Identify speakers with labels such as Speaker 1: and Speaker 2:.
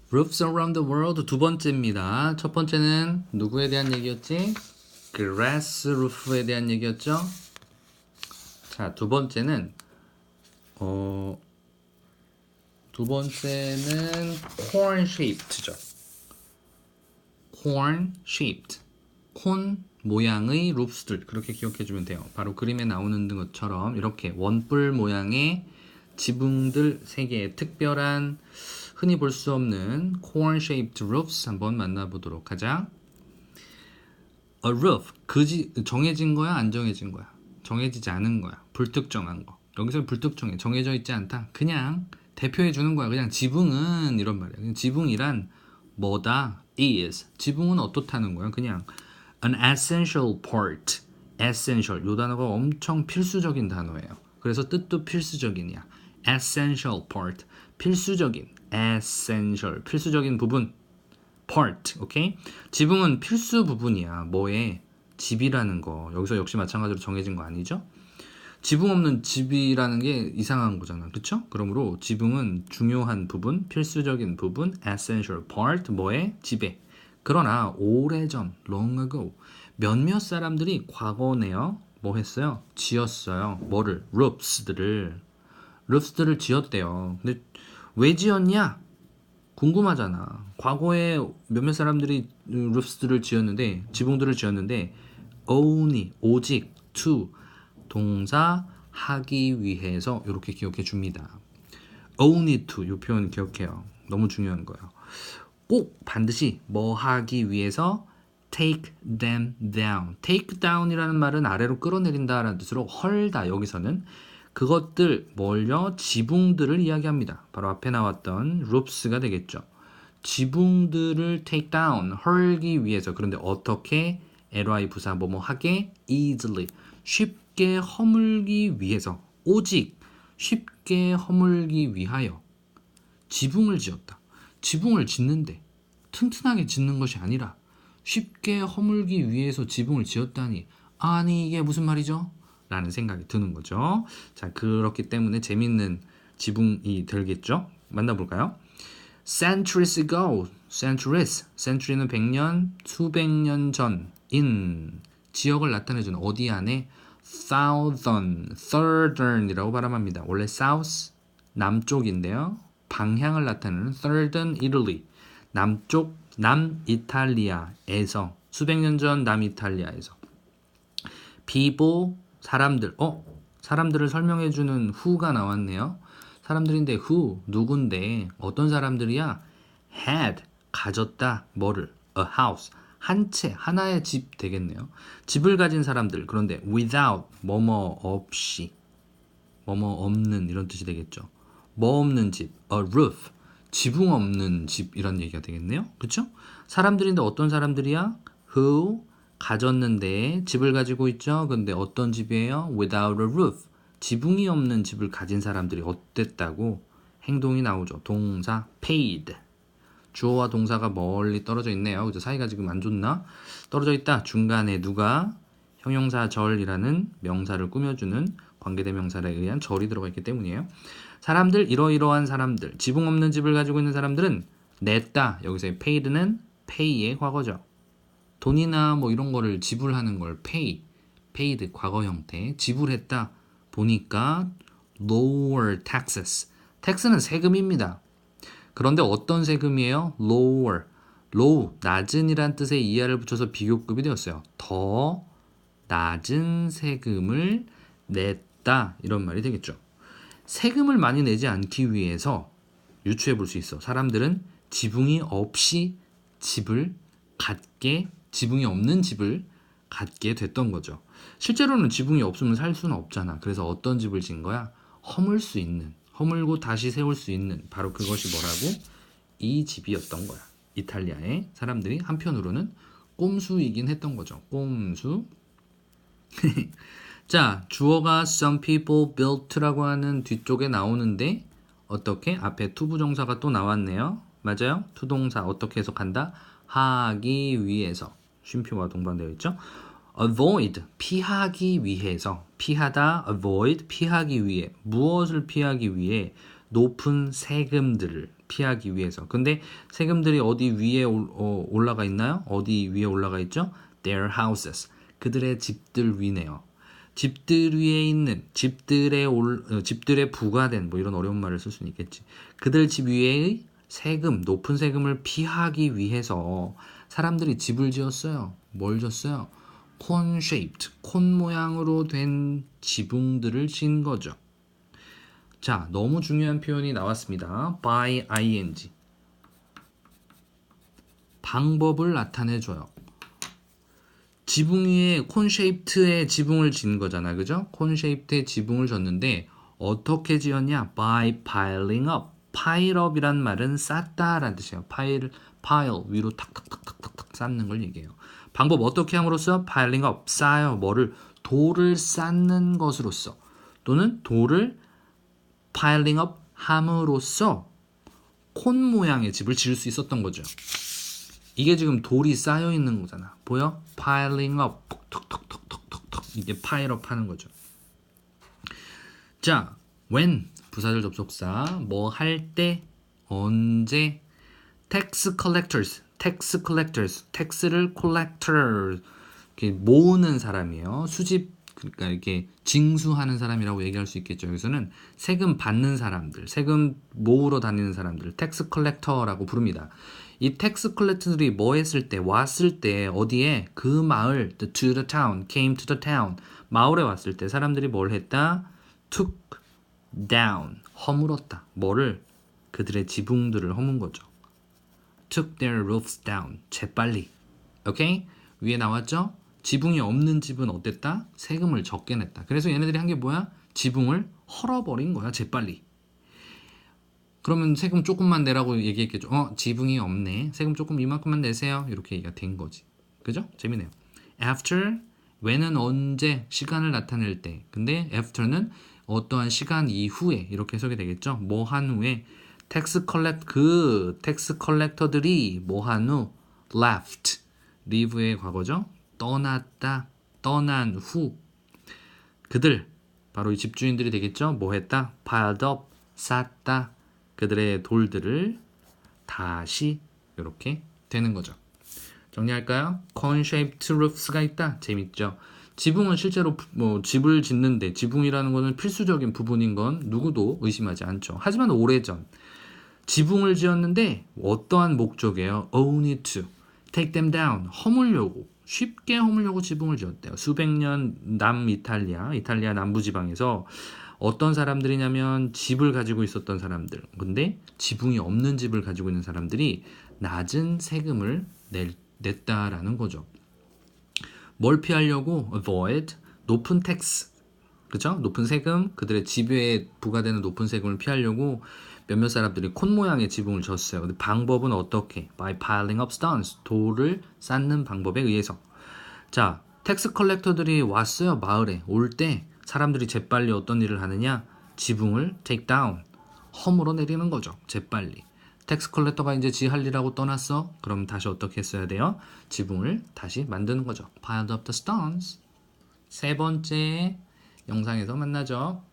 Speaker 1: Roofs around the world 두 번째입니다. 첫 번째는 누구에 대한 얘기였지? Grass roof에 대한 얘기였죠? 자, 두 번째는 corn shaped죠. corn shaped. 콘 모양의 roofs들. 그렇게 기억해 주면 돼요. 바로 그림에 나오는 것처럼 이렇게 원뿔 모양의 지붕들 3개의 특별한 흔히 볼 수 없는 corn shaped roofs 한번 만나보도록 하자. A roof. 정해진 거야? 안 정해진 거야? 정해지지 않은 거야. 불특정한 거. 여기서 불특정해. 정해져 있지 않다. 그냥 대표해 주는 거야. 그냥 지붕은 이런 말이야. 그냥 지붕이란 뭐다? is. 지붕은 어떻다는 거야? 그냥 an essential part. essential. 요 단어가 엄청 필수적인 단어예요. 그래서 뜻도 필수적인이야. essential part. 필수적인. essential. 필수적인 부분. part. 오케이? 지붕은 필수 부분이야. 뭐에? 집이라는 거. 여기서 역시 마찬가지로 정해진 거 아니죠? 지붕 없는 집이라는 게 이상한 거잖아. 그쵸? 그러므로 지붕은 중요한 부분, 필수적인 부분, essential part, 뭐에? 집에. 그러나 오래전, long ago, 몇몇 사람들이 과거네요. 뭐 했어요? 지었어요. 뭐를? roofs들을 지었대요. 근데 왜 지었냐? 궁금하잖아. 과거에 몇몇 사람들이 roofs들을 지었는데, 지붕들을 지었는데, only, 오직, to, 동사 하기 위해서 이렇게 기억해 줍니다. only to 이 표현 기억해요. 너무 중요한 거예요. 꼭 반드시 뭐 하기 위해서 take them down. take down이라는 말은 아래로 끌어내린다라는 뜻으로 헐다. 여기서는 그것들 뭘요? 지붕들을 이야기합니다. 바로 앞에 나왔던 roofs가 되겠죠. 지붕들을 take down, 헐기 위해서. 그런데 어떻게? ly 부사 뭐뭐 하게? easily, 쉽게 허물기 위해서. 오직 쉽게 허물기 위하여 지붕을 지었다. 지붕을 짓는데 튼튼하게 짓는 것이 아니라 쉽게 허물기 위해서 지붕을 지었다니, 아니 이게 무슨 말이죠? 라는 생각이 드는 거죠. 자, 그렇기 때문에 재밌는 지붕이 되겠죠? 만나볼까요? Centuries ago, century는 100년, 수백 년 전인 지역을 나타내주는 어디 안에 southern이라고 발음합니다. 원래 south, 남쪽인데요. 방향을 나타내는 southern Italy, 남쪽, 남이탈리아에서, 수백 년 전 남이탈리아에서 people, 사람들을 설명해주는 who가 나왔네요. 사람들인데 who, 누군데, 어떤 사람들이야? had, 가졌다, 뭐를? a house, 한 채, 하나의 집 되겠네요. 집을 가진 사람들. 그런데 without, 뭐뭐 없이, 뭐뭐 없는, 이런 뜻이 되겠죠. 뭐 없는 집, a roof, 지붕 없는 집, 이런 얘기가 되겠네요. 그렇죠? 사람들인데 어떤 사람들이야? who, 가졌는데 집을 가지고 있죠. 근데 어떤 집이에요? without a roof, 지붕이 없는 집을 가진 사람들이 어땠다고? 행동이 나오죠. 동사 paid. 주어와 동사가 멀리 떨어져 있네요. 그죠? 사이가 지금 안 좋나? 떨어져 있다. 중간에 누가? 형용사절이라는 명사를 꾸며주는 관계대명사에 의한 절이 들어가 있기 때문이에요. 사람들, 이러이러한 사람들, 지붕 없는 집을 가지고 있는 사람들은 냈다. 여기서의 paid는 pay의 과거죠. 돈이나 뭐 이런 거를 지불하는 걸 paid, 과거 형태, 지불했다. 보니까 lower taxes. 텍스는 세금입니다. 그런데 어떤 세금이에요? low, 낮은이란 뜻의 이하를 붙여서 비교급이 되었어요. 더 낮은 세금을 냈다. 이런 말이 되겠죠. 세금을 많이 내지 않기 위해서 유추해 볼 수 있어. 사람들은 지붕이 없는 집을 갖게 됐던 거죠. 실제로는 지붕이 없으면 살 수는 없잖아. 그래서 어떤 집을 지은 거야? 허물고 다시 세울 수 있는, 바로 그것이 뭐라고? 이 집이었던 거야. 이탈리아의 사람들이 한편으로는 꼼수이긴 했던 거죠. 꼼수. 자, 주어가 some people built라고 하는 뒤쪽에 나오는데 어떻게? 앞에 투부정사가 또 나왔네요. 맞아요? 투동사 어떻게 해석한다? 하기 위해서. 쉼표와 동반되어 있죠. avoid, 피하기 위해서. 피하다, avoid, 피하기 위해. 무엇을 피하기 위해? 높은 세금들을, 피하기 위해서. 근데 세금들이 어디 위에 올라가 있나요? 어디 위에 올라가 있죠? Their houses. 그들의 집들 위네요. 집들 위에 있는 집들에 부과된 뭐 이런 어려운 말을 쓸 수는 있겠지. 그들 집 위에의 세금, 높은 세금을 피하기 위해서 사람들이 집을 지었어요. 뭘 지었어요? cone-shaped, 콘 모양으로 된 지붕들을 지은 거죠. 자, 너무 중요한 표현이 나왔습니다. by ing. 방법을 나타내줘요. 지붕 위에 콘쉐이프트의 지붕을 지은 거잖아. 그죠? 콘쉐이프트의 지붕을 졌는데 어떻게 지었냐? by piling up. pile up이란 말은 쌓다라는 뜻이에요. pile 위로 탁탁탁탁탁탁 쌓는 걸 얘기해요. 방법 어떻게 함으로써? piling up. 쌓아요. 뭐를? 돌을 쌓는 것으로써 또는 돌을 piling up 함으로써 콘 모양의 집을 지을 수 있었던 거죠. 이게 지금 돌이 쌓여 있는 거잖아. 보여? piling up. 톡톡톡톡톡톡. 이게 pile up 하는 거죠. 자, when 부사절 접속사 뭐 할 때, 언제 tax collectors. tax를 collector 이렇게 모으는 사람이에요. 수집 그러니까 이렇게 징수하는 사람이라고 얘기할 수 있겠죠. 여기서는 세금 받는 사람들, 세금 모으러 다니는 사람들, 텍스 컬렉터라고 부릅니다. 이 텍스 컬렉터들이 뭐 했을 때, 왔을 때 어디에 그 마을, to the town, came to the town, 마을에 왔을 때 사람들이 뭘 했다? took down, 허물었다. 뭐를? 그들의 지붕들을 허문 거죠. took their roofs down, 재빨리. 오케이? 위에 나왔죠? 지붕이 없는 집은 어땠다? 세금을 적게 냈다. 그래서 얘네들이 한 게 뭐야? 지붕을 헐어버린 거야, 재빨리. 그러면 세금 조금만 내라고 얘기했겠죠. 지붕이 없네. 세금 조금 이만큼만 내세요. 이렇게 얘기가 된 거지. 그죠? 재미네요. After, when은 언제, 시간을 나타낼 때. 근데 after는 어떠한 시간 이후에 이렇게 해석이 되겠죠. 뭐 한 후에 텍스 컬렉터들이 뭐 한 후 left, leave의 과거죠. 떠났다, 떠난 후 그들, 바로 이 집주인들이 되겠죠. 뭐 했다? piled up, 쌓다. 그들의 돌들을 다시 이렇게 되는 거죠. 정리할까요? cone-shaped roofs가 있다. 재밌죠? 지붕은 실제로 뭐 집을 짓는데 지붕이라는 것은 필수적인 부분인 건 누구도 의심하지 않죠. 하지만 오래전 지붕을 지었는데 어떠한 목적이에요? only to take them down, 허물려고, 쉽게 허물려고 지붕을 지었대요. 수백 년 이탈리아 남부지방에서 어떤 사람들이냐면 집을 가지고 있었던 사람들. 근데 지붕이 없는 집을 가지고 있는 사람들이 낮은 세금을 냈다라는 거죠. 뭘 피하려고? avoid, 높은 tax, 그죠? 높은 세금, 그들의 집에 부과되는 높은 세금을 피하려고 몇몇 사람들이 콘 모양의 지붕을 졌어요. 근데 방법은 어떻게? By piling up stones, 돌을 쌓는 방법에 의해서. 자, 텍스 컬렉터들이 왔어요. 마을에 올 때 사람들이 재빨리 어떤 일을 하느냐? 지붕을 take down, 허물어 내리는 거죠. 재빨리. 텍스 컬렉터가 이제 지 할 일하고 떠났어. 그럼 다시 어떻게 했어야 돼요? 지붕을 다시 만드는 거죠. Piled up the stones. 세 번째 영상에서 만나죠.